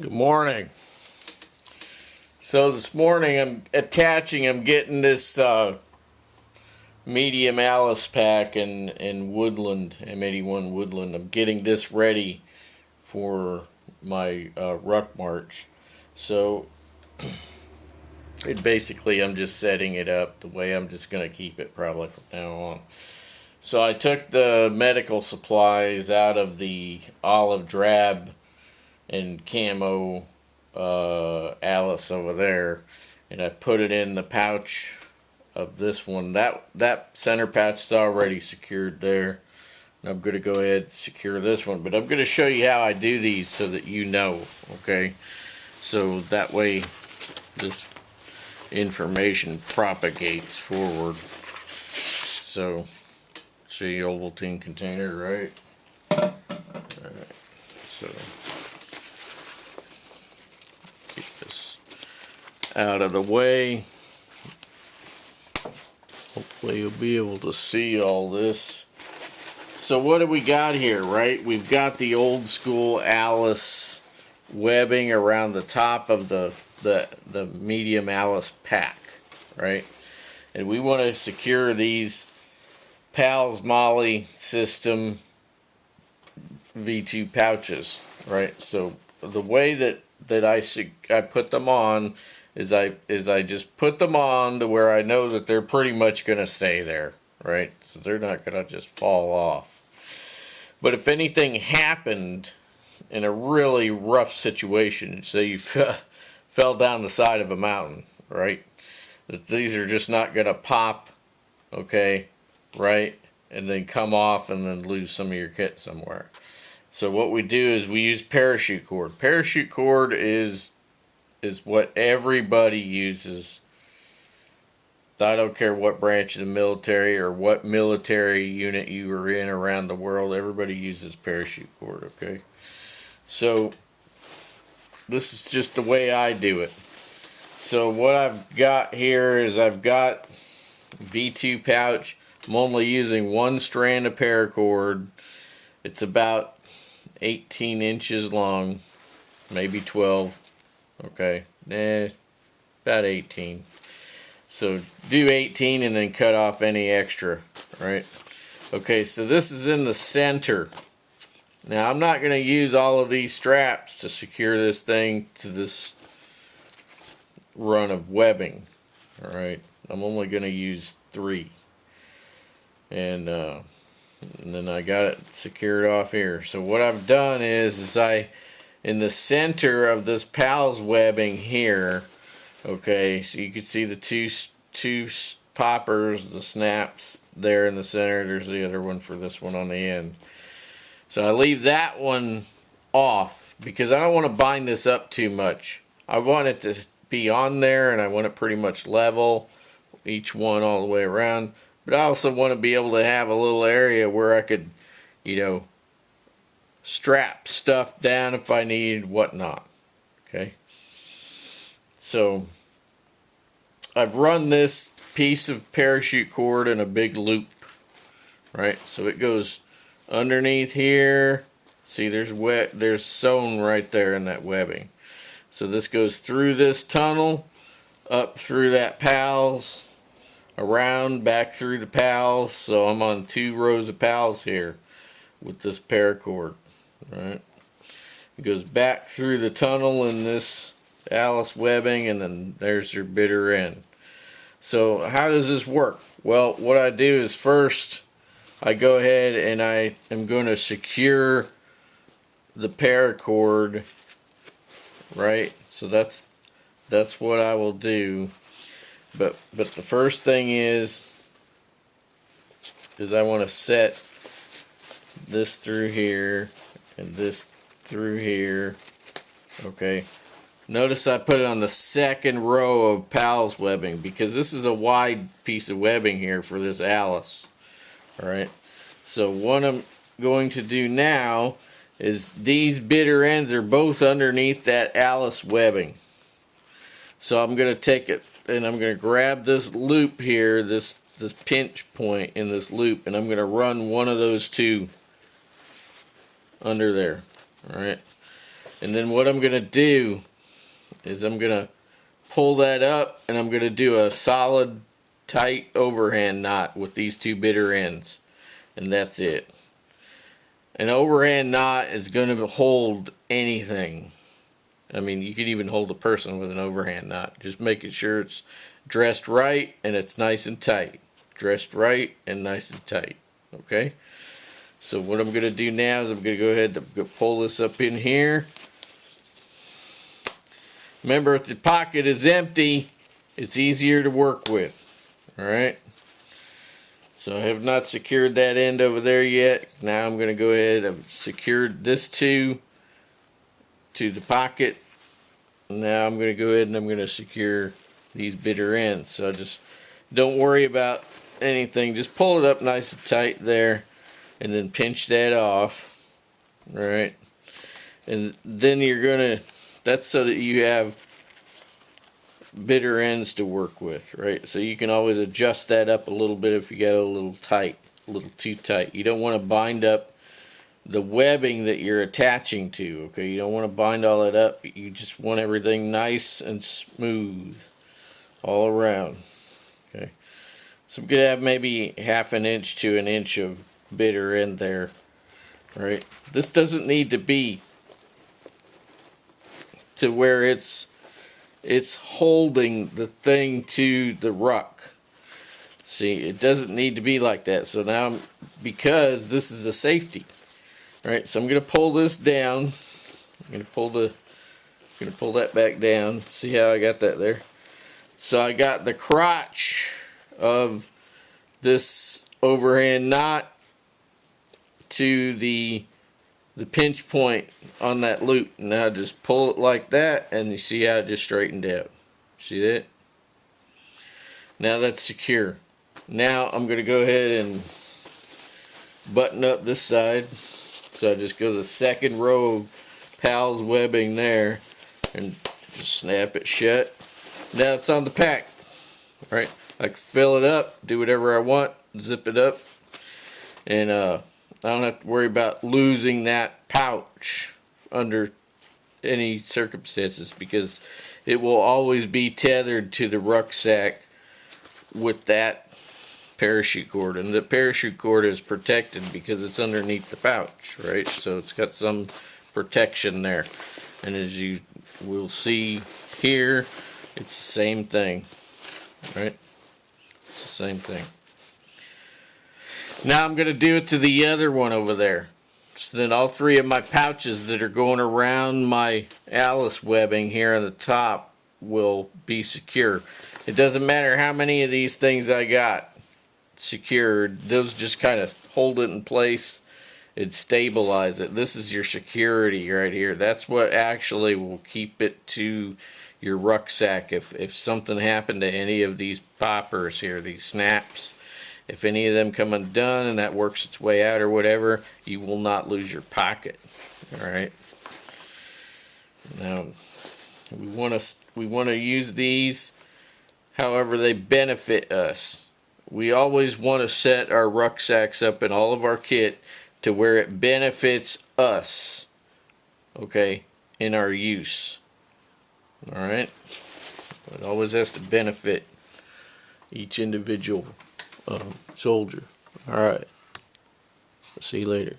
Good morning. So this morning I'm getting this medium Alice pack in Woodland, M81 Woodland. I'm getting this ready for my Ruck March. So basically I'm just setting it up the way I'm just going to keep it probably from now on. So I took the medical supplies out of the olive drab and camo Alice over there, and I put it in the pouch of this one. That center pouch is already secured there, and I'm going to go ahead and secure this one, but I'm going to show you how I do these so that you know, okay? So that way this information propagates forward. So see, Ovaltine container, right? Alright, so keep this out of the way. Hopefully you'll be able to see all this. So what do we got here, right? We've got the old school Alice webbing around the top of the medium Alice pack, right? And we want to secure these PALS MOLLE system V2 pouches, right? So the way that I put them on is I just put them on to where I know that they're pretty much going to stay there, right? So they're not going to just fall off. But if anything happened in a really rough situation, say you fell down the side of a mountain, right? That these are just not going to pop, okay, right? And then come off and then lose some of your kit somewhere. So what we do is we use parachute cord. Parachute cord is what everybody uses. I don't care what branch of the military or what military unit you are in around the world, everybody uses parachute cord, okay? So this is just the way I do it. So what I've got here is I've got V2 pouch. I'm only using one strand of paracord. It's about 18 inches long, maybe 12. Okay, about 18. So do 18 and then cut off any extra, right? Okay, so this is in the center. Now I'm not going to use all of these straps to secure this thing to this run of webbing. All right, I'm only going to use 3. And then I got it secured off here. So what I've done is in the center of this PALS webbing here, okay, so you can see the two poppers, the snaps there in the center. There's the other one for this one on the end. So I leave that one off because I don't want to bind this up too much. I want it to be on there and I want it pretty much level, each one all the way around. But I also want to be able to have a little area where I could, strap stuff down if I need, whatnot. Okay. So I've run this piece of parachute cord in a big loop, right? So it goes underneath here. See, there's sewn right there in that webbing. So this goes through this tunnel, up through that PALS, around, back through the PALS. So I'm on 2 rows of PALS here with this paracord, right? It goes back through the tunnel in this Alice webbing, and then there's your bitter end. So how does this work? Well, what I do is first I go ahead and I am going to secure the paracord, right? So that's what I will do. But the first thing is I want to set this through here and this through here. Okay. Notice I put it on the second row of PALS webbing because this is a wide piece of webbing here for this Alice. Alright. So what I'm going to do now is these bitter ends are both underneath that Alice webbing. So I'm going to take it and I'm going to grab this loop here, this pinch point in this loop, and I'm going to run one of those two under there. Alright. And then what I'm going to do is I'm going to pull that up, and I'm going to do a solid tight overhand knot with these two bitter ends, and that's it. An overhand knot is going to hold anything. I mean, you could even hold a person with an overhand knot. Just making sure it's dressed right and it's nice and tight. Dressed right and nice and tight. Okay? So what I'm going to do now is I'm going to go ahead and pull this up in here. Remember, if the pocket is empty, it's easier to work with. Alright? So I have not secured that end over there yet. Now I'm going to go ahead and secured this to the pocket. Now I'm going to go ahead and I'm going to secure these bitter ends. So just don't worry about anything. Just pull it up nice and tight there, and then pinch that off. Alright? And then you're going to, that's so that you have bitter ends to work with, right? So you can always adjust that up a little bit if you get a little tight, a little too tight. You don't want to bind up the webbing that you're attaching to, okay? You don't want to bind all that up. You just want everything nice and smooth all around, okay? So I'm going to have maybe half an inch to an inch of bitter end there, right? This doesn't need to be to where it's holding the thing to the ruck. See, it doesn't need to be like that. So now, because this is a safety, right? So I'm going to pull this down. I'm going to pull that back down. See how I got that there? So I got the crotch of this overhand knot to the pinch point on that loop. Now just pull it like that, and you see how it just straightened out. See that? Now that's secure. Now I'm going to go ahead and button up this side. So I just go to the second row of PALS webbing there and just snap it shut. Now it's on the pack. Right? I can fill it up, do whatever I want, zip it up, and I don't have to worry about losing that pouch under any circumstances, because it will always be tethered to the rucksack with that parachute cord, and the parachute cord is protected because it's underneath the pouch, right? So it's got some protection there, and as you will see here, it's the same thing, right? It's the same thing. Now I'm going to do it to the other one over there. So then all three of my pouches that are going around my Alice webbing here on the top will be secure. It doesn't matter how many of these things I got secured. Those just kind of hold it in place and stabilize it. This is your security right here. That's what actually will keep it to your rucksack. If something happened to any of these poppers here, these snaps, if any of them come undone and that works its way out or whatever, you will not lose your pocket. Alright. Now we want to use these however they benefit us. We always want to set our rucksacks up in all of our kit to where it benefits us, okay, in our use. Alright? It always has to benefit each individual soldier. Alright. See you later.